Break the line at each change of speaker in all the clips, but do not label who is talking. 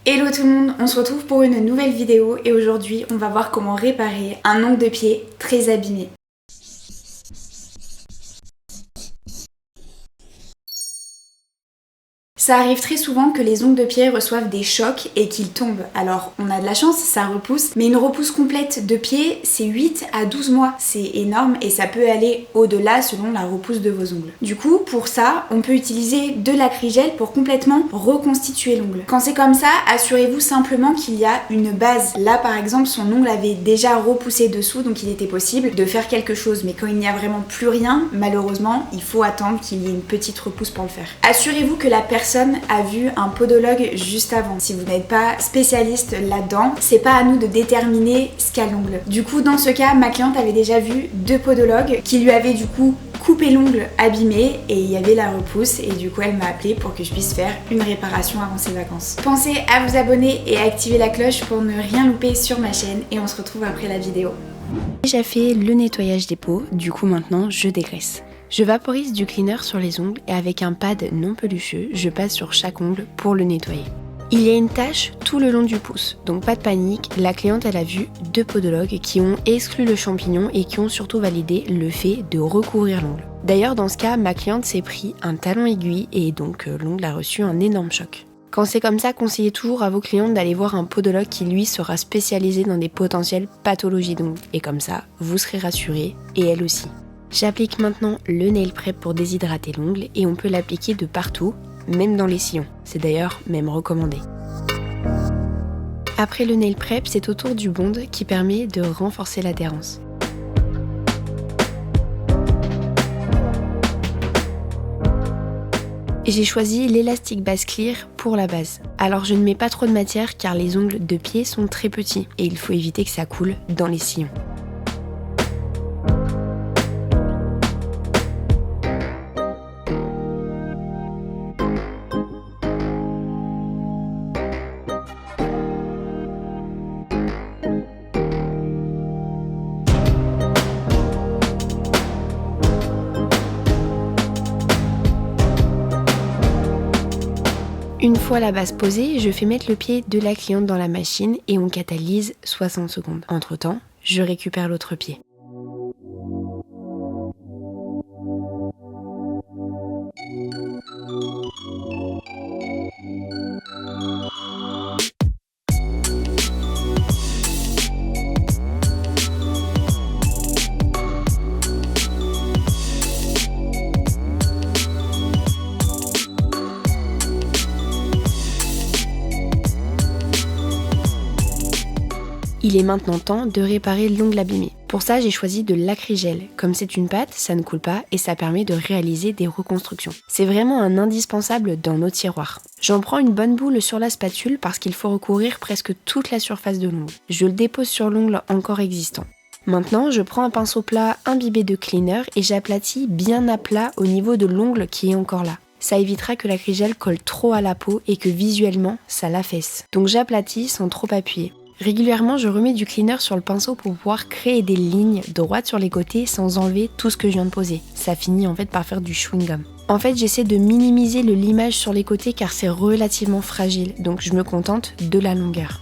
Hello tout le monde, on se retrouve pour une nouvelle vidéo et aujourd'hui on va voir comment réparer un ongle de pied très abîmé. Ça arrive très souvent que les ongles de pied reçoivent des chocs et qu'ils tombent. Alors on a de la chance, ça repousse, mais une repousse complète de pied c'est 8 à 12 mois. C'est énorme et ça peut aller au-delà selon la repousse de vos ongles. Du coup, pour ça, on peut utiliser de l'acrygel pour complètement reconstituer l'ongle. Quand c'est comme ça, assurez-vous simplement qu'il y a une base. Là par exemple, son ongle avait déjà repoussé dessous, donc il était possible de faire quelque chose. Mais quand il n'y a vraiment plus rien, malheureusement, il faut attendre qu'il y ait une petite repousse pour le faire. Assurez-vous que la personne a vu un podologue juste avant. Si vous n'êtes pas spécialiste là-dedans, c'est pas à nous de déterminer ce qu'a l'ongle. Du coup, dans ce cas, ma cliente avait déjà vu 2 podologues qui lui avaient du coup coupé l'ongle abîmé et il y avait la repousse et du coup elle m'a appelé pour que je puisse faire une réparation avant ses vacances. Pensez à vous abonner et à activer la cloche pour ne rien louper sur ma chaîne et on se retrouve après la vidéo.
J'ai déjà fait le nettoyage des peaux, du coup maintenant je dégraisse. Je vaporise du cleaner sur les ongles et avec un pad non pelucheux, je passe sur chaque ongle pour le nettoyer. Il y a une tache tout le long du pouce, donc pas de panique, la cliente elle a vu 2 podologues qui ont exclu le champignon et qui ont surtout validé le fait de recouvrir l'ongle. D'ailleurs dans ce cas, ma cliente s'est pris un talon aiguille et donc l'ongle a reçu un énorme choc. Quand c'est comme ça, conseillez toujours à vos clientes d'aller voir un podologue qui lui sera spécialisé dans des potentielles pathologies d'ongles. Et comme ça, vous serez rassurés et elle aussi. J'applique maintenant le nail prep pour déshydrater l'ongle et on peut l'appliquer de partout, même dans les sillons. C'est d'ailleurs même recommandé. Après le nail prep, c'est au tour du bond qui permet de renforcer l'adhérence. J'ai choisi l'élastique base clear pour la base. Alors je ne mets pas trop de matière car les ongles de pied sont très petits et il faut éviter que ça coule dans les sillons. Une fois la base posée, je fais mettre le pied de la cliente dans la machine et on catalyse 60 secondes. Entre temps, je récupère l'autre pied. Il est maintenant temps de réparer l'ongle abîmé. Pour ça, j'ai choisi de l'acrygel. Comme c'est une pâte, ça ne coule pas et ça permet de réaliser des reconstructions. C'est vraiment un indispensable dans nos tiroirs. J'en prends une bonne boule sur la spatule parce qu'il faut recouvrir presque toute la surface de l'ongle. Je le dépose sur l'ongle encore existant. Maintenant, je prends un pinceau plat imbibé de cleaner et j'aplatis bien à plat au niveau de l'ongle qui est encore là. Ça évitera que l'acrygel colle trop à la peau et que visuellement, ça l'affaisse. Donc j'aplatis sans trop appuyer. Régulièrement, je remets du cleaner sur le pinceau pour pouvoir créer des lignes droites sur les côtés sans enlever tout ce que je viens de poser. Ça finit en fait par faire du chewing-gum. En fait, j'essaie de minimiser le limage sur les côtés car c'est relativement fragile, donc je me contente de la longueur.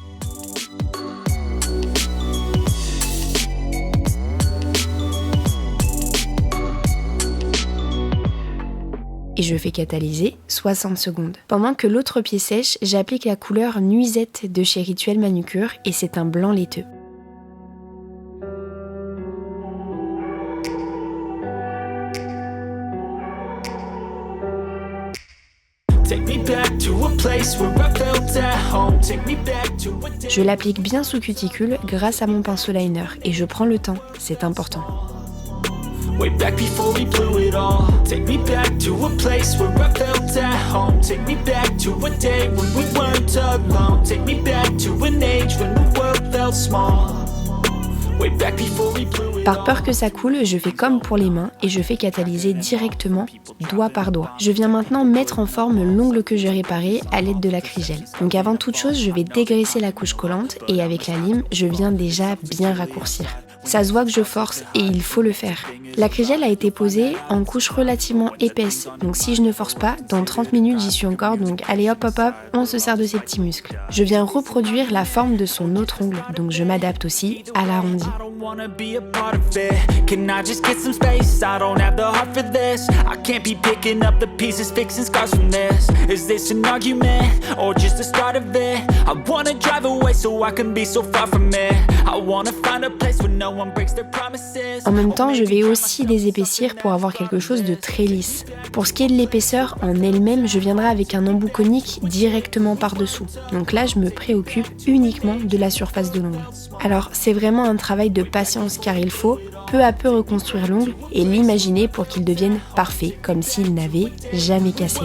Et je fais catalyser 60 secondes. Pendant que l'autre pied sèche, j'applique la couleur Nuisette de chez Rituel Manucure et c'est un blanc laiteux. Je l'applique bien sous cuticule grâce à mon pinceau liner et je prends le temps, c'est important.
Way back before we blew it all. Take me back to a place where I felt at home. Take me back to a day when we weren't alone. Take me back to an age when the world felt small. Way back before we blew it all.
Par peur que ça coule, je fais comme pour les mains et je fais catalyser directement, doigt par doigt. Je viens maintenant mettre en forme l'ongle que j'ai réparé à l'aide de l'acrygel. Donc avant toute chose, je vais dégraisser la couche collante et avec la lime, je viens déjà bien raccourcir. Ça se voit que je force et il faut le faire. L'acrygel a été posée en couche relativement épaisse, donc si je ne force pas, dans 30 minutes j'y suis encore, donc allez hop hop hop, on se sert de ses petits muscles. Je viens reproduire la forme de son autre ongle, donc je m'adapte aussi à l'arrondi.
Wanna be a part of it. Can I just get some space? I don't have the heart for this. I can't be picking up the pieces, fixing scars from this. Is this an argument or just the start of it? I wanna drive away so I can be so far from it. I wanna find a place where no one breaks their promises.
En même temps, je vais aussi les épaissir pour avoir quelque chose de très lisse. Pour ce qui est de l'épaisseur en elle-même, je viendrai avec un embout conique directement par-dessous. Donc là, je me préoccupe uniquement de la surface de l'ongle. Alors, c'est vraiment un travail de patience car il faut peu à peu reconstruire l'ongle et l'imaginer pour qu'il devienne parfait, comme s'il n'avait jamais cassé.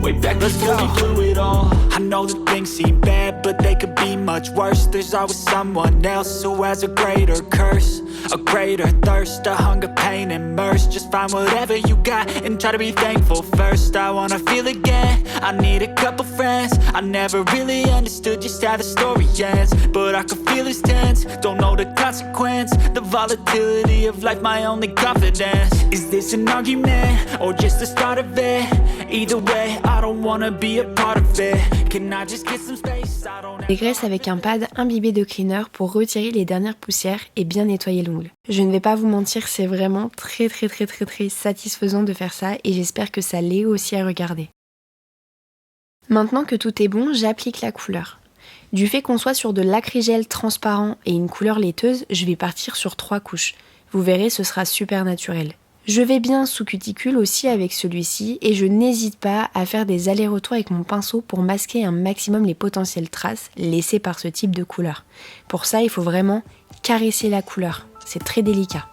Way back before we blew it all. I know that things seem bad, but they could be much worse. There's always someone else who has a greater curse, a greater thirst, a hunger, pain, and mercy. Just find whatever you got and try to be thankful first. I wanna feel again, I need a couple friends. I never really understood just how the story ends, but I can feel it's tense, don't know the consequence. The volatility of life, my only confidence. Is this an argument, or just the start of it? Either way, I don't wanna be a part of it. Can I just get some space? I don't have...
Dégraisse avec un pad imbibé de cleaner pour retirer les dernières poussières et bien nettoyer l'ongle. Je ne vais pas vous mentir, c'est vraiment très satisfaisant de faire ça et j'espère que ça l'est aussi à regarder. Maintenant que tout est bon, j'applique la couleur. Du fait qu'on soit sur de l'acrygel transparent et une couleur laiteuse, je vais partir sur 3 couches. Vous verrez, ce sera super naturel. Je vais bien sous cuticule aussi avec celui-ci et je n'hésite pas à faire des allers-retours avec mon pinceau pour masquer un maximum les potentielles traces laissées par ce type de couleur. Pour ça, il faut vraiment caresser la couleur, c'est très délicat.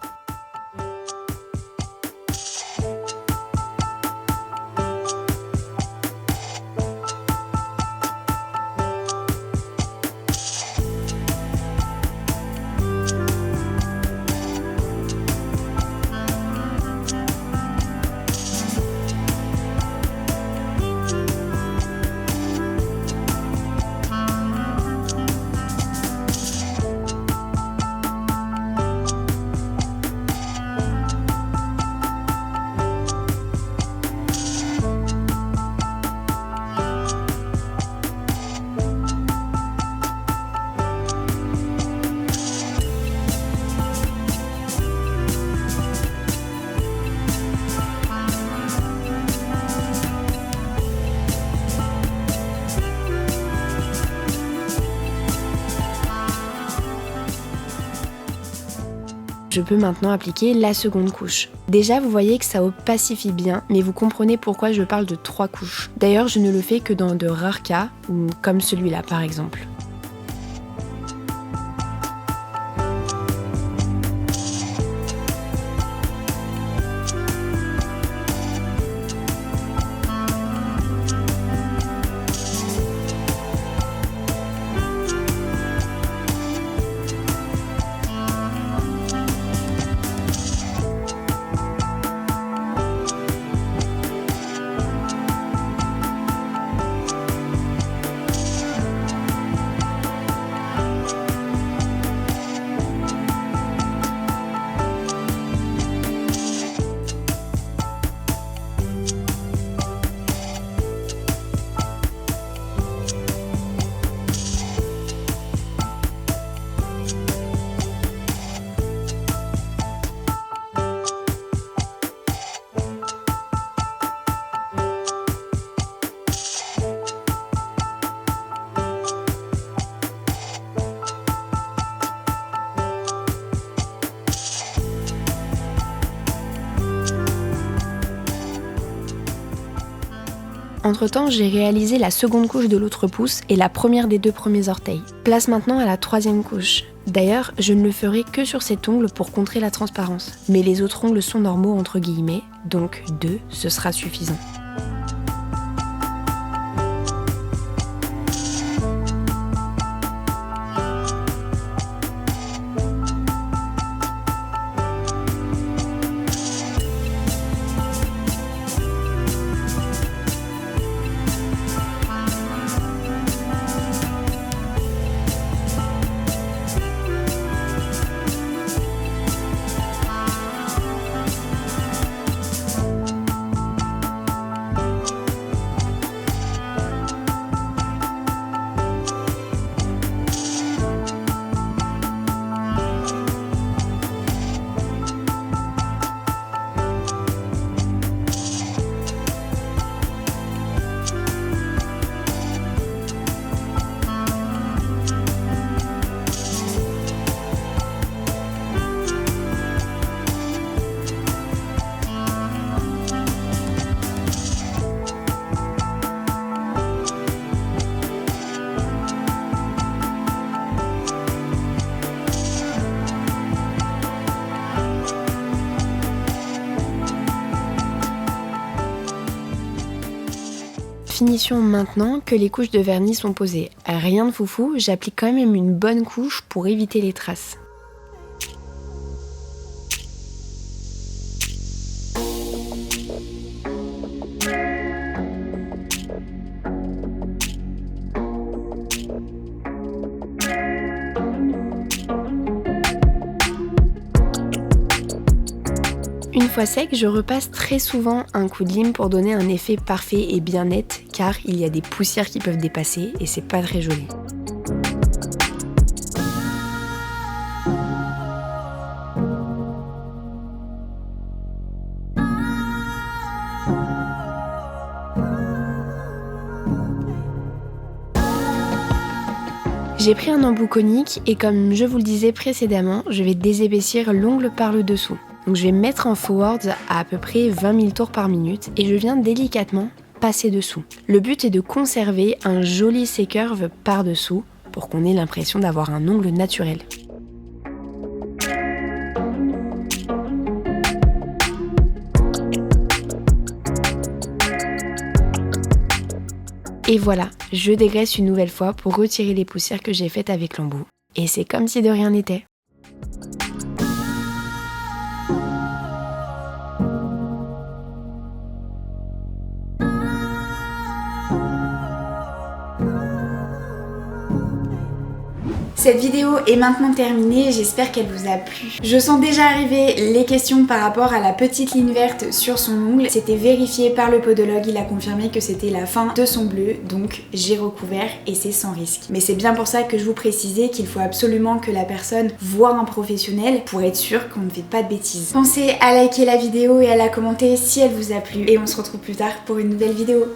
Je peux maintenant appliquer la seconde couche. Déjà, vous voyez que ça opacifie bien, mais vous comprenez pourquoi je parle de 3 couches. D'ailleurs, je ne le fais que dans de rares cas, comme celui-là par exemple. Entre-temps, j'ai réalisé la seconde couche de l'autre pouce et la première des 2 premiers orteils. Place maintenant à la 3e couche. D'ailleurs, je ne le ferai que sur cet ongle pour contrer la transparence. Mais les autres ongles sont normaux entre guillemets, donc 2, ce sera suffisant. Finition maintenant que les couches de vernis sont posées. Rien de foufou, j'applique quand même une bonne couche pour éviter les traces. Une fois sec, je repasse très souvent un coup de lime pour donner un effet parfait et bien net, car il y a des poussières qui peuvent dépasser et c'est pas très joli. J'ai pris un embout conique et comme je vous le disais précédemment, je vais désépaissir l'ongle par le dessous. Donc je vais mettre en forwards à peu près 20 000 tours par minute et je viens délicatement passer dessous. Le but est de conserver un joli C-curve par dessous pour qu'on ait l'impression d'avoir un ongle naturel. Et voilà, je dégraisse une nouvelle fois pour retirer les poussières que j'ai faites avec l'embout. Et c'est comme si de rien n'était.
Cette vidéo est maintenant terminée, j'espère qu'elle vous a plu. Je sens déjà arriver les questions par rapport à la petite ligne verte sur son ongle. C'était vérifié par le podologue, il a confirmé que c'était la fin de son bleu, donc j'ai recouvert et c'est sans risque. Mais c'est bien pour ça que je vous précisais qu'il faut absolument que la personne voie un professionnel pour être sûr qu'on ne fait pas de bêtises. Pensez à liker la vidéo et à la commenter si elle vous a plu et on se retrouve plus tard pour une nouvelle vidéo.